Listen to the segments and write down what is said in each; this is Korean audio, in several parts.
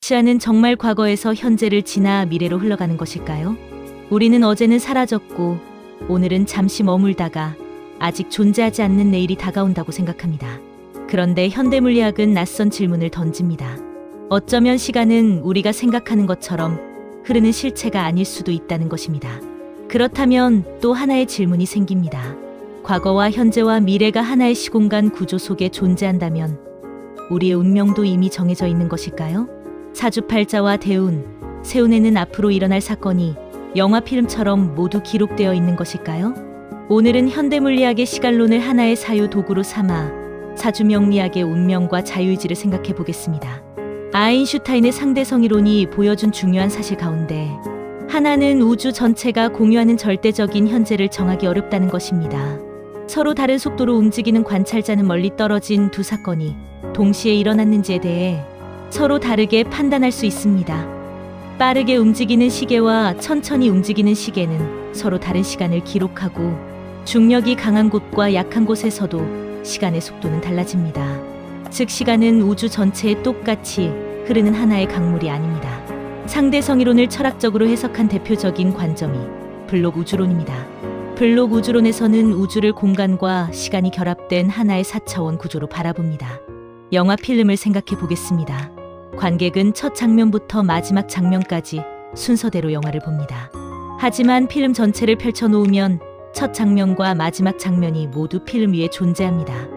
그렇지 않은 정말 과거에서 현재를 지나 미래로 흘러가는 것일까요? 우리는 어제는 사라졌고 오늘은 잠시 머물다가 아직 존재하지 않는 내일이 다가온다고 생각합니다. 그런데 현대물리학은 낯선 질문을 던집니다. 어쩌면 시간은 우리가 생각하는 것처럼 흐르는 실체가 아닐 수도 있다는 것입니다. 그렇다면 또 하나의 질문이 생깁니다. 과거와 현재와 미래가 하나의 시공간 구조 속에 존재한다면 우리의 운명도 이미 정해져 있는 것일까요? 사주팔자와 대운, 세운에는 앞으로 일어날 사건이 영화 필름처럼 모두 기록되어 있는 것일까요? 오늘은 현대물리학의 시간론을 하나의 사유 도구로 삼아 사주명리학의 운명과 자유의지를 생각해 보겠습니다. 아인슈타인의 상대성이론이 보여준 중요한 사실 가운데 하나는 우주 전체가 공유하는 절대적인 현재를 정하기 어렵다는 것입니다. 서로 다른 속도로 움직이는 관찰자는 멀리 떨어진 두 사건이 동시에 일어났는지에 대해 서로 다르게 판단할 수 있습니다. 빠르게 움직이는 시계와 천천히 움직이는 시계는 서로 다른 시간을 기록하고 중력이 강한 곳과 약한 곳에서도 시간의 속도는 달라집니다. 즉 시간은 우주 전체에 똑같이 흐르는 하나의 강물이 아닙니다. 상대성이론을 철학적으로 해석한 대표적인 관점이 블록 우주론입니다. 블록 우주론에서는 우주를 공간과 시간이 결합된 하나의 4차원 구조로 바라봅니다. 영화 필름을 생각해 보겠습니다. 관객은 첫 장면부터 마지막 장면까지 순서대로 영화를 봅니다. 하지만 필름 전체를 펼쳐놓으면 첫 장면과 마지막 장면이 모두 필름 위에 존재합니다.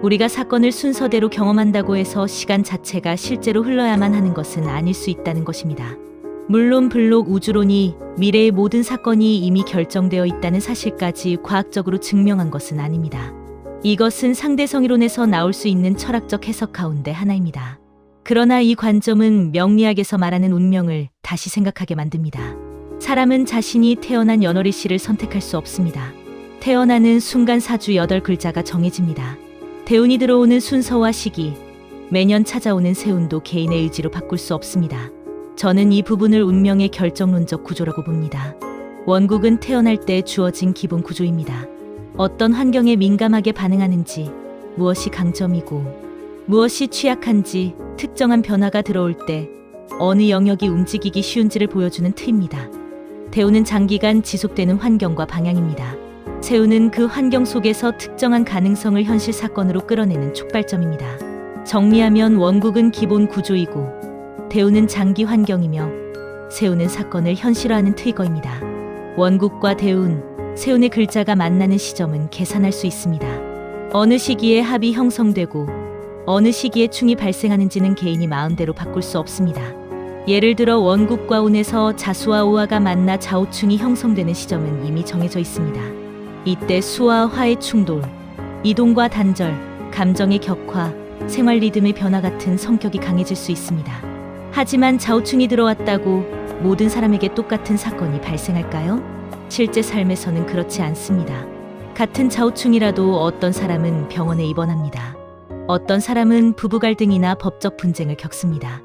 우리가 사건을 순서대로 경험한다고 해서 시간 자체가 실제로 흘러야만 하는 것은 아닐 수 있다는 것입니다. 물론 블록 우주론이 미래의 모든 사건이 이미 결정되어 있다는 사실까지 과학적으로 증명한 것은 아닙니다. 이것은 상대성이론에서 나올 수 있는 철학적 해석 가운데 하나입니다. 그러나 이 관점은 명리학에서 말하는 운명을 다시 생각하게 만듭니다. 사람은 자신이 태어난 연월일시를 선택할 수 없습니다. 태어나는 순간 사주 8글자가 정해집니다. 대운이 들어오는 순서와 시기, 매년 찾아오는 세운도 개인의 의지로 바꿀 수 없습니다. 저는 이 부분을 운명의 결정론적 구조라고 봅니다. 원국은 태어날 때 주어진 기본 구조입니다. 어떤 환경에 민감하게 반응하는지, 무엇이 강점이고 무엇이 취약한지, 특정한 변화가 들어올 때 어느 영역이 움직이기 쉬운지를 보여주는 틀입니다. 대운은 장기간 지속되는 환경과 방향입니다. 세운은 그 환경 속에서 특정한 가능성을 현실 사건으로 끌어내는 촉발점입니다. 정리하면 원국은 기본 구조이고 대운은 장기 환경이며 세운은 사건을 현실화하는 트리거입니다. 원국과 대운, 세운의 글자가 만나는 시점은 계산할 수 있습니다. 어느 시기에 합이 형성되고 어느 시기에 충이 발생하는지는 개인이 마음대로 바꿀 수 없습니다. 예를 들어 원국과 운에서 자수와 오화가 만나 좌우충이 형성되는 시점은 이미 정해져 있습니다. 이때 수와 화의 충돌, 이동과 단절, 감정의 격화, 생활 리듬의 변화 같은 성격이 강해질 수 있습니다. 하지만 좌우충이 들어왔다고 모든 사람에게 똑같은 사건이 발생할까요? 실제 삶에서는 그렇지 않습니다. 같은 좌우충이라도 어떤 사람은 병원에 입원합니다. 어떤 사람은 부부 갈등이나 법적 분쟁을 겪습니다.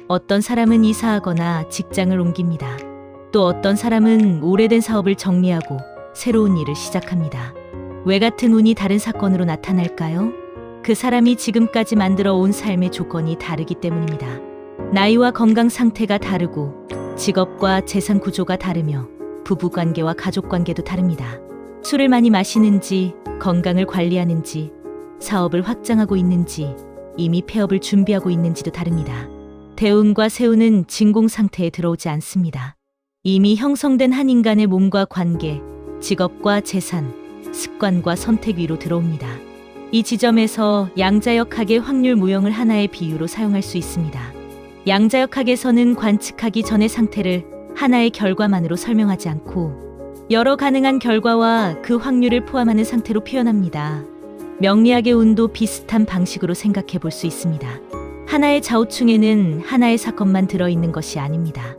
어떤 사람은 이사하거나 직장을 옮깁니다. 또 어떤 사람은 오래된 사업을 정리하고 새로운 일을 시작합니다. 왜 같은 운이 다른 사건으로 나타날까요? 그 사람이 지금까지 만들어 온 삶의 조건이 다르기 때문입니다. 나이와 건강 상태가 다르고 직업과 재산 구조가 다르며 부부관계와 가족관계도 다릅니다. 술을 많이 마시는지, 건강을 관리하는지, 사업을 확장하고 있는지, 이미 폐업을 준비하고 있는지도 다릅니다. 대운과 세운은 진공 상태에 들어오지 않습니다. 이미 형성된 한 인간의 몸과 관계, 직업과 재산, 습관과 선택 위로 들어옵니다. 이 지점에서 양자역학의 확률 모형을 하나의 비유로 사용할 수 있습니다. 양자역학에서는 관측하기 전의 상태를 하나의 결과만으로 설명하지 않고 여러 가능한 결과와 그 확률을 포함하는 상태로 표현합니다. 명리학의 운도 비슷한 방식으로 생각해 볼 수 있습니다. 하나의 좌우충에는 하나의 사건만 들어있는 것이 아닙니다.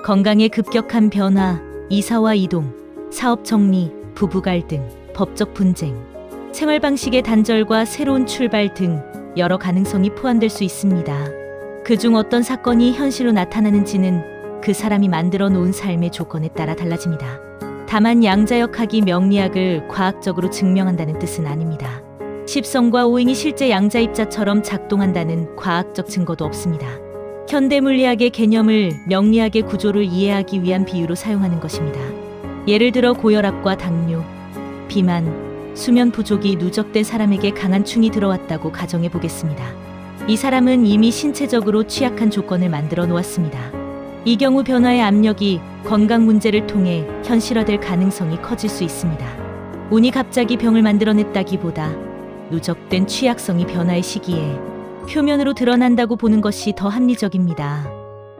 건강의 급격한 변화, 이사와 이동, 사업 정리, 부부 갈등, 법적 분쟁, 생활 방식의 단절과 새로운 출발 등 여러 가능성이 포함될 수 있습니다. 그중 어떤 사건이 현실로 나타나는지는 그 사람이 만들어 놓은 삶의 조건에 따라 달라집니다. 다만 양자역학이 명리학을 과학적으로 증명한다는 뜻은 아닙니다. 십성과 오행이 실제 양자입자처럼 작동한다는 과학적 증거도 없습니다. 현대 물리학의 개념을 명리학의 구조를 이해하기 위한 비유로 사용하는 것입니다. 예를 들어 고혈압과 당뇨, 비만, 수면 부족이 누적된 사람에게 강한 충이 들어왔다고 가정해 보겠습니다. 이 사람은 이미 신체적으로 취약한 조건을 만들어 놓았습니다. 이 경우 변화의 압력이 건강 문제를 통해 현실화될 가능성이 커질 수 있습니다. 운이 갑자기 병을 만들어냈다기보다 누적된 취약성이 변화의 시기에 표면으로 드러난다고 보는 것이 더 합리적입니다.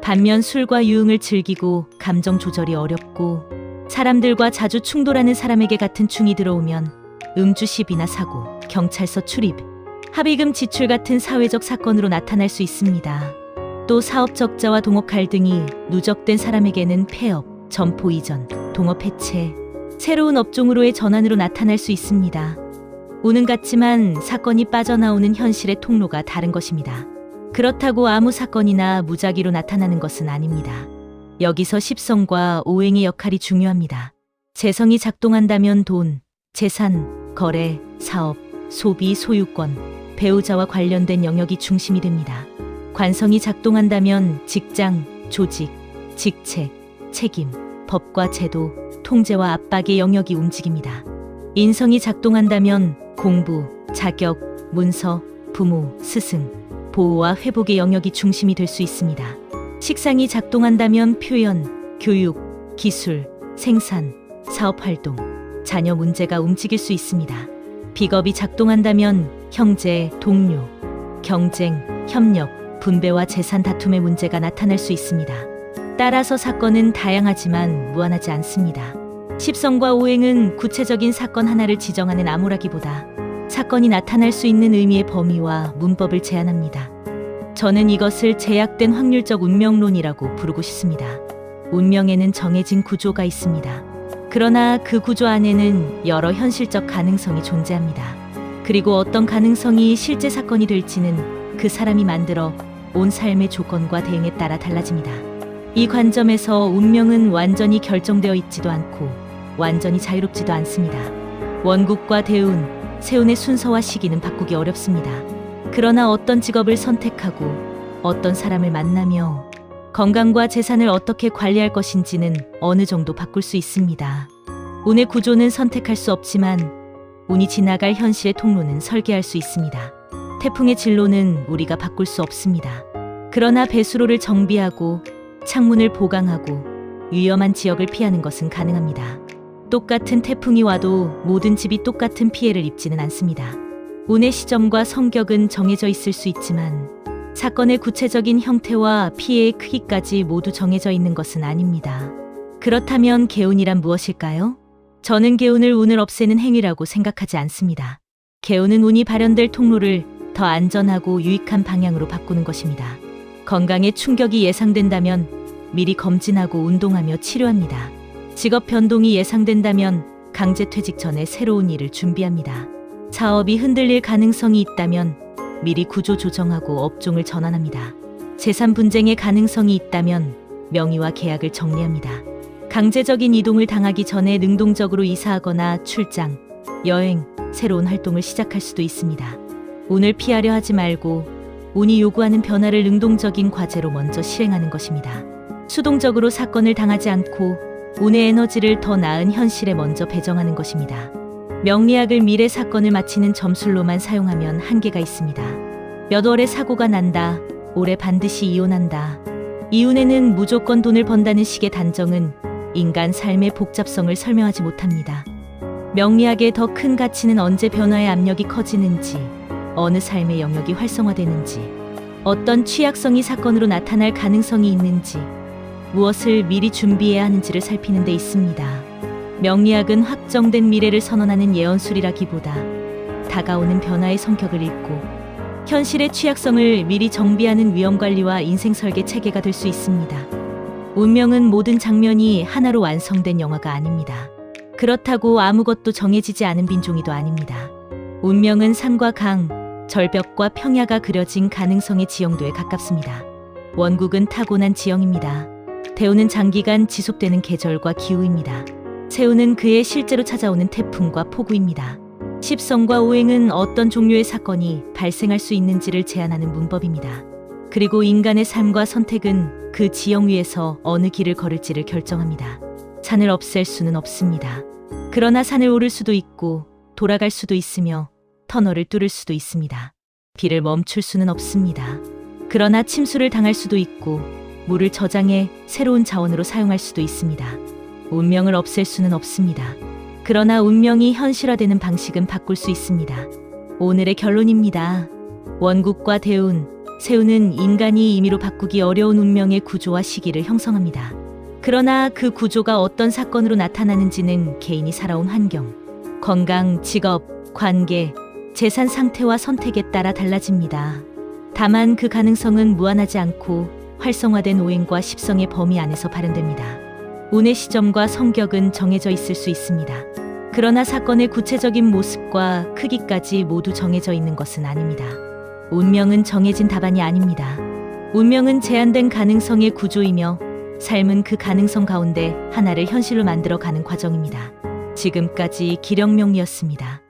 반면 술과 유흥을 즐기고 감정 조절이 어렵고 사람들과 자주 충돌하는 사람에게 같은 충이 들어오면 음주 시비나 사고, 경찰서 출입, 합의금 지출 같은 사회적 사건으로 나타날 수 있습니다. 또 사업 적자와 동업 갈등이 누적된 사람에게는 폐업, 점포 이전, 동업 해체, 새로운 업종으로의 전환으로 나타날 수 있습니다. 운은 같지만 사건이 빠져나오는 현실의 통로가 다른 것입니다. 그렇다고 아무 사건이나 무작위로 나타나는 것은 아닙니다. 여기서 십성과 오행의 역할이 중요합니다. 재성이 작동한다면 돈, 재산, 거래, 사업, 소비, 소유권, 배우자와 관련된 영역이 중심이 됩니다. 관성이 작동한다면 직장, 조직, 직책, 책임, 법과 제도, 통제와 압박의 영역이 움직입니다. 인성이 작동한다면 공부, 자격, 문서, 부모, 스승, 보호와 회복의 영역이 중심이 될 수 있습니다. 식상이 작동한다면 표현, 교육, 기술, 생산, 사업활동, 자녀 문제가 움직일 수 있습니다. 비겁이 작동한다면 형제, 동료, 경쟁, 협력, 분배와 재산 다툼의 문제가 나타날 수 있습니다. 따라서 사건은 다양하지만 무한하지 않습니다. 십성과 오행은 구체적인 사건 하나를 지정하는 암호라기보다 사건이 나타날 수 있는 의미의 범위와 문법을 제한합니다. 저는 이것을 제약된 확률적 운명론이라고 부르고 싶습니다. 운명에는 정해진 구조가 있습니다. 그러나 그 구조 안에는 여러 현실적 가능성이 존재합니다. 그리고 어떤 가능성이 실제 사건이 될지는 그 사람이 만들어 온 삶의 조건과 대응에 따라 달라집니다. 이 관점에서 운명은 완전히 결정되어 있지도 않고 완전히 자유롭지도 않습니다. 원국과 대운, 세운의 순서와 시기는 바꾸기 어렵습니다. 그러나 어떤 직업을 선택하고 어떤 사람을 만나며 건강과 재산을 어떻게 관리할 것인지는 어느 정도 바꿀 수 있습니다. 운의 구조는 선택할 수 없지만 운이 지나갈 현실의 통로는 설계할 수 있습니다. 태풍의 진로는 우리가 바꿀 수 없습니다. 그러나 배수로를 정비하고 창문을 보강하고 위험한 지역을 피하는 것은 가능합니다. 똑같은 태풍이 와도 모든 집이 똑같은 피해를 입지는 않습니다. 운의 시점과 성격은 정해져 있을 수 있지만 사건의 구체적인 형태와 피해의 크기까지 모두 정해져 있는 것은 아닙니다. 그렇다면 개운이란 무엇일까요? 저는 개운을 운을 없애는 행위라고 생각하지 않습니다. 개운은 운이 발현될 통로를 더 안전하고 유익한 방향으로 바꾸는 것입니다. 건강에 충격이 예상된다면 미리 검진하고 운동하며 치료합니다. 직업 변동이 예상된다면 강제퇴직 전에 새로운 일을 준비합니다. 사업이 흔들릴 가능성이 있다면 미리 구조 조정하고 업종을 전환합니다. 재산 분쟁의 가능성이 있다면 명의와 계약을 정리합니다. 강제적인 이동을 당하기 전에 능동적으로 이사하거나 출장, 여행, 새로운 활동을 시작할 수도 있습니다. 운을 피하려 하지 말고 운이 요구하는 변화를 능동적인 과제로 먼저 실행하는 것입니다. 수동적으로 사건을 당하지 않고 운의 에너지를 더 나은 현실에 먼저 배정하는 것입니다. 명리학을 미래 사건을 맞히는 점술로만 사용하면 한계가 있습니다. 몇 월에 사고가 난다, 올해 반드시 이혼한다. 이 운에는 무조건 돈을 번다는 식의 단정은 인간 삶의 복잡성을 설명하지 못합니다. 명리학의 더 큰 가치는 언제 변화의 압력이 커지는지, 어느 삶의 영역이 활성화되는지, 어떤 취약성이 사건으로 나타날 가능성이 있는지, 무엇을 미리 준비해야 하는지를 살피는 데 있습니다. 명리학은 확정된 미래를 선언하는 예언술이라기보다 다가오는 변화의 성격을 읽고 현실의 취약성을 미리 정비하는 위험관리와 인생설계 체계가 될 수 있습니다. 운명은 모든 장면이 하나로 완성된 영화가 아닙니다. 그렇다고 아무것도 정해지지 않은 빈종이도 아닙니다. 운명은 산과 강, 절벽과 평야가 그려진 가능성의 지형도에 가깝습니다. 원국은 타고난 지형입니다. 대운은 장기간 지속되는 계절과 기후입니다. 세운은 그의 실제로 찾아오는 태풍과 폭우입니다. 십성과 오행은 어떤 종류의 사건이 발생할 수 있는지를 제한하는 문법입니다. 그리고 인간의 삶과 선택은 그 지형 위에서 어느 길을 걸을지를 결정합니다. 산을 없앨 수는 없습니다. 그러나 산을 오를 수도 있고 돌아갈 수도 있으며 터널을 뚫을 수도 있습니다. 비를 멈출 수는 없습니다. 그러나 침수를 당할 수도 있고 물을 저장해 새로운 자원으로 사용할 수도 있습니다. 운명을 없앨 수는 없습니다. 그러나 운명이 현실화되는 방식은 바꿀 수 있습니다. 오늘의 결론입니다. 원국과 대운, 세운은 인간이 임의로 바꾸기 어려운 운명의 구조와 시기를 형성합니다. 그러나 그 구조가 어떤 사건으로 나타나는지는 개인이 살아온 환경, 건강, 직업, 관계, 재산 상태와 선택에 따라 달라집니다. 다만 그 가능성은 무한하지 않고 활성화된 오행과 십성의 범위 안에서 발현됩니다. 운의 시점과 성격은 정해져 있을 수 있습니다. 그러나 사건의 구체적인 모습과 크기까지 모두 정해져 있는 것은 아닙니다. 운명은 정해진 답안이 아닙니다. 운명은 제한된 가능성의 구조이며 삶은 그 가능성 가운데 하나를 현실로 만들어가는 과정입니다. 지금까지 기령명리였습니다.